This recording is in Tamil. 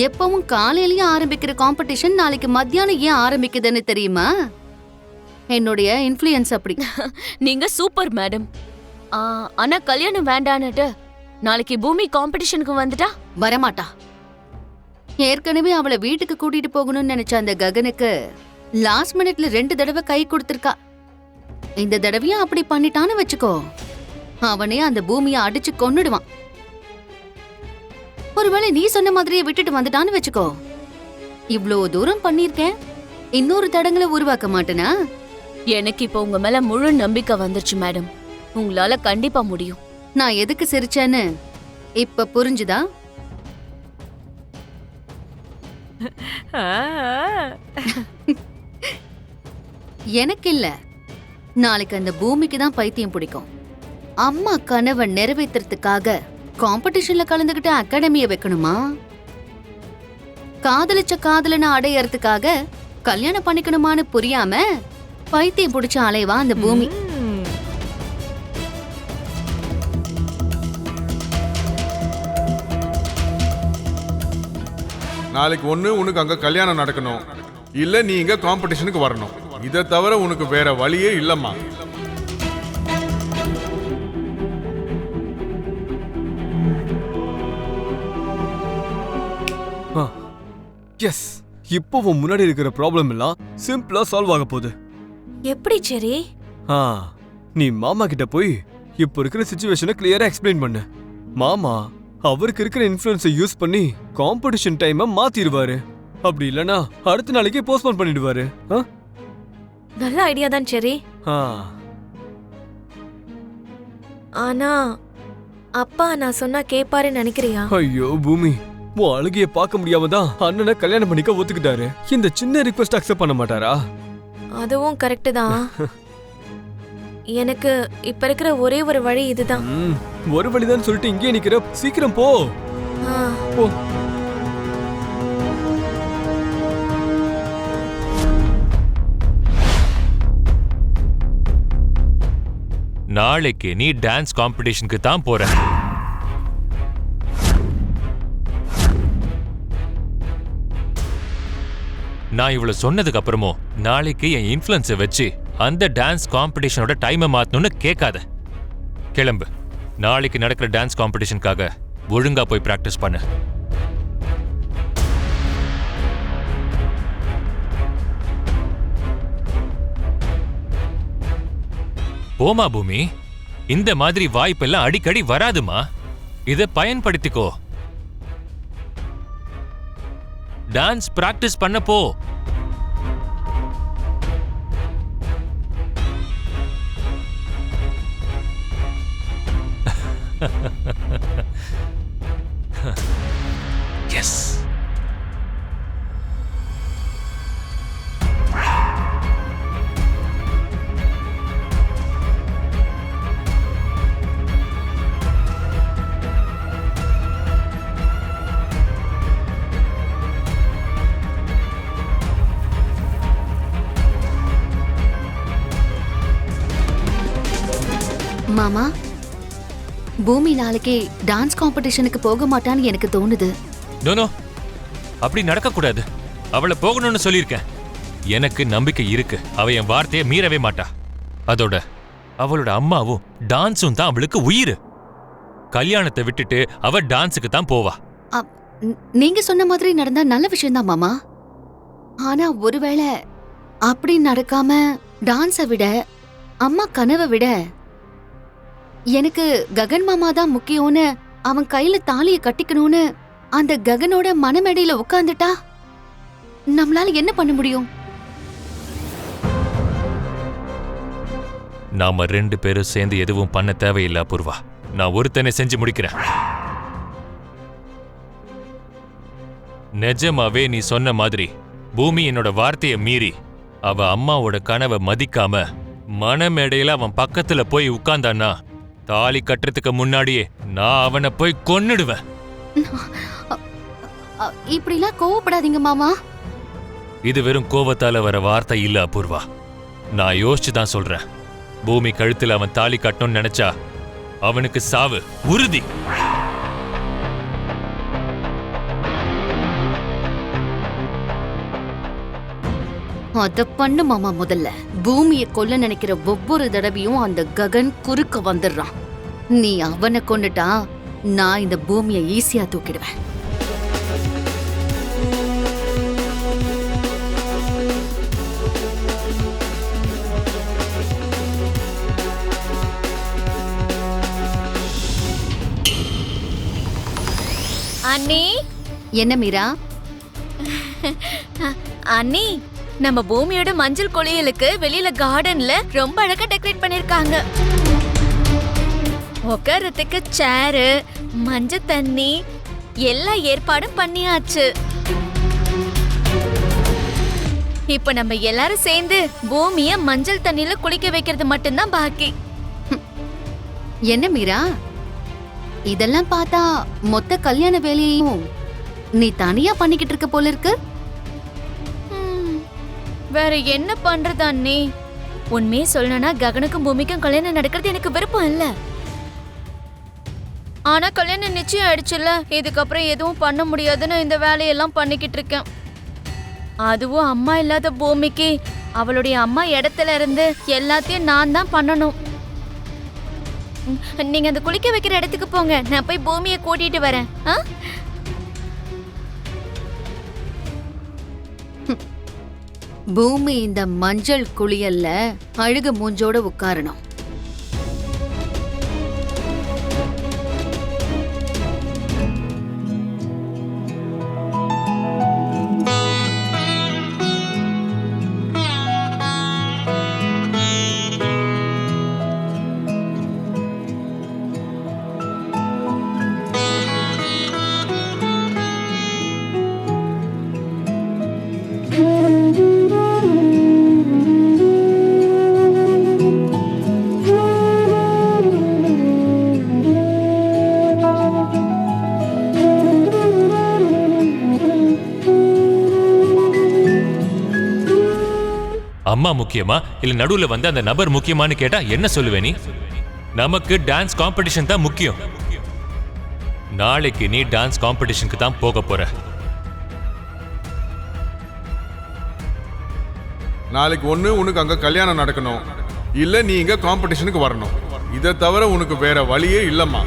எப்பவும் காலையிலயே ஆரம்பிக்கிற காம்படிஷன் நாளைக்கு மத்தியானம் ஏன் ஆரம்பிக்குதுன்னு தெரியுமா? என்னுடைய இன்ஃப்ளூயன்ஸ் அப்படி. நீங்க சூப்பர் மேடம். ஆனா கல்யாணம் வேண்டான்னுட்டு நாளைக்கு பூமி காம்படிஷனுக்கு வந்துட்டா? வரமாட்டா. ஏற்கனவே அவளை வீட்டுக்கு கூட்டிட்டு போகணும்னு நினைச்ச அந்த ககனுக்கு லாஸ்ட் மினிட்ல 2 தடவை கை கொடுத்திருக்கா. இந்த தடவையும் அப்படி பண்ணிட்டான்னு வச்சுக்கோ, அவனே அந்த பூமியை அடிச்சு கொன்னுடுவான். ஒருவேளை நீ சொன்ன மாதிரியே விட்டுட்டு வந்துட்டான்னு வச்சுக்கோ, இவ்ளோ தூரம் பண்ணிருக்கேன், இன்னொரு தடங்களை உருவாக்க மாட்டேனா? எனக்கு இப்ப உங்க மேல முழு நம்பிக்கை வந்துருச்சு மேடம். உங்களால கண்டிப்பா முடியும். நான் எதுக்கு சிரிச்சேன்னு இப்ப புரிஞ்சுதா? எனக்கு இல்ல, நாளைக்கு அந்த பூமிக்கு தான் பைத்தியம் பிடிக்கும். அம்மா கனவை நிறைவேற்றுறதுக்காக காம்படிஷன்ல கலந்துகிட்டு அகாடமிய வைக்கணுமா? காதலிச்ச காதலனை அடையறதுக்காக கல்யாணம் பண்ணிக்கணுமான்னு புரியாம பைத்தியம் பிடிச்ச அலைவா அந்த பூமி. நாளைக்கு ஒண்ணு உனக்கு அங்க கல்யாணம் நடக்கணும், இல்ல நீ இங்க காம்படிஷனுக்கு வரணும். இதை தவிர உனக்கு வேற வழியே இல்லம்மா. எஸ், இப்போ முன்னாடி இருக்கிற ப்ராப்ளம் எல்லாம் சிம்பிளா சால்வ் ஆக போகுது. எப்படி சரி? நீ மாமா கிட்ட போய் இப்போ இருக்கிற சிச்சுவேஷனை கிளியரா எக்ஸ்பிளைன் பண்ணு. மாமா அவருக்கு இருக்கிற இன்ஃப்ளூயன்ஸை யூஸ் பண்ணி காம்படிஷன் டைமை மாத்திடுவாரு. அப்படி இல்லனா அடுத்த நாளைக்கு போஸ்ட்போன் பண்ணிடுவாரு. நல்ல ஐடியா தான் சரி. ஆனா அப்பா நான் சொன்னா கேப்பாருன்னு நினைக்கிறியா? ஐயோ பூமி, உன் அழுகைய பார்க்க முடியாம தான் அண்ணனை கல்யாணம் பண்ணிக்க ஒத்துக்கிட்டாரு. இந்த சின்ன ரிக்வெஸ்ட் அக்செப்ட் பண்ண மாட்டாரா? அதுவும் கரெக்ட் தான். எனக்கு இப்ப இருக்கிற ஒரே ஒரு வழி இதுதான். ஒரு வழிதான் சொல்லிட்டு இங்கே நிக்கிற, சீக்கிரம் போ. போ. நாளைக்கு நீ டான்ஸ் காம்படிஷனுக்கு தான் போற. நான் இவ்வளவு சொன்னதுக்கு அப்புறமும் நாளைக்கு என் இன்ஃப்ளூயன்ஸை வச்சு அந்த டான்ஸ் காம்படிஷனோட டைமை மாத்தணும்னு கேட்காத. கிளம்பு. நாளைக்கு நடக்கிற டான்ஸ் காம்படிஷனுக்காக ஒழுங்கா போய் பிராக்டிஸ் பண்ணு. போமா பூமி, இந்த மாதிரி வாய்ப்பெல்லாம் அடிக்கடி வராதுமா. இதை பயன்படுத்திக்கோ. டான்ஸ் பிராக்டிஸ் பண்ண போ. எஸ். மாமா, பூமி நாளைக்கு டான்ஸ் காம்படிஷனுக்கு போக மாட்டான்னு எனக்கு தோணுது. நோ, அப்படி நடக்க கூடாது. அவளை போகணும்னு சொல்லியிருக்கேன். எனக்கு நம்பிக்கை இருக்கு, அவ என் வார்த்தையை மீறவே மாட்டா. அதோட அவளோட அம்மாவும் டான்ஸும் தான் அவளுக்கு உயிர். கல்யாணத்தை விட்டுட்டு அவ டான்ஸுக்கு தான் போவா. நீங்க சொன்ன மாதிரி நடந்தா நல்ல விஷயம்தான் மாமா. ஆனா ஒருவேளை அப்படி நடக்காம டான்ஸை விட அம்மா கனவை விட எனக்கு ககன் மாமா தான் முக்கியம்னு அவன் கையில தாலிய கட்டிக்கணும்னு அந்த ககனோட மனமேடையில உட்கார்ந்துட்டா நம்மளால என்ன பண்ண முடியும்? நாம 2 பேரும் சேர்ந்து எதுவும் பண்ண தேவையில்லை அபூர்வா. நான் ஒருத்தனை செஞ்சு முடிக்கிறேன். நிஜமாவே நீ சொன்ன மாதிரி பூமி என்னோட வார்த்தையை மீறி அவ அம்மாவோட கனவை மதிக்காம மனமேடையில அவன் பக்கத்துல போய் உட்கார்ந்தான்னா தாலி கட்டுறதுக்கு முன்னாடியே நான் அவனை போய் கொன்னுடுவேன். இப்படிலாம் கோவப்படாதீங்க மாமா. இது வெறும் கோவத்தால வர வார்த்தை இல்ல அபூர்வா. நான் யோசிச்சுதான் சொல்றேன். பூமி கழுத்துல அவன் தாலி கட்டணும்னு நினைச்சா அவனுக்கு சாவு உறுதி. அத பண்ணு மாமா. முதல்ல பூமியை கொல்ல நினைக்கிற ஒவ்வொரு தடவையும் அந்த ககன் குறுக்க வந்துடுறான். நீ அவனை கொண்டுட்டா நான் இந்த பூமியை ஈஸியா தூக்கிடுவேன். அண்ணி, என்ன மீரா? அண்ணி, நம்ம பூமியோட மஞ்சள் குளியலுக்கு வெளியில கார்டன்ல ரொம்ப அழகா டெக்கரேட் பண்ணிருக்காங்க. உட்கார்றதுக்கு சேரு, மஞ்சள் தண்ணி, எல்லா ஏற்பாடும் பண்ணியாச்சு. இப்ப நம்ம எல்லாரும் சேர்ந்து பூமிய மஞ்சள் தண்ணியில குளிக்க வைக்கிறது மட்டும்தான் பாக்கி. என்ன மீரா, இதெல்லாம் பார்த்தா மொத்த கல்யாண வேலையையும் நீ தனியா பண்ணிக்கிட்டு இருக்க போல இருக்கு. வேற என்ன பண்றது அண்ணி? உண்மையே சொல்லணும்னா ககனுக்கும் பூமிக்கும் கல்யாணம் நடக்கிறது எனக்கு விருப்பம் இல்ல. ஆனா கல்யாணம் நிச்சயம் ஆயிடுச்சுல்ல, இதுக்கப்புறம் எதுவும் பண்ண முடியாதுன்னு இந்த வேலையெல்லாம் பண்ணிக்கிட்டு இருக்கேன். அதுவும் அம்மா இல்லாத பூமிக்கு அவளுடைய அம்மா இடத்துல இருந்து எல்லாத்தையும் நான் தான் பண்ணணும். நீங்க அந்த குளிக்க வைக்கிற இடத்துக்கு போங்க, நான் போய் பூமியை கூட்டிட்டு வரேன். பூமி இந்த மஞ்சள் குளியல்ல அழுகு மூஞ்சோட உட்காரணும். அம்மா முக்கியமா இல்ல நடுவுல வந்து அந்த நபர் முக்கியமான்னு கேட்டா என்ன சொல்லுவே நீ? நமக்கு டான்ஸ் காம்படிஷன் தான் முக்கியம். நாளைக்கு நீ டான்ஸ் காம்படிஷனுக்கு தான் போக போற. நாளைக்கு ஒண்ணு உனக்கு அங்க கல்யாணம் நடக்கணும், இல்ல நீ இங்க காம்படிஷனுக்கு வரணும். இதை தவிர உனக்கு வேற வழியே இல்லம்மா.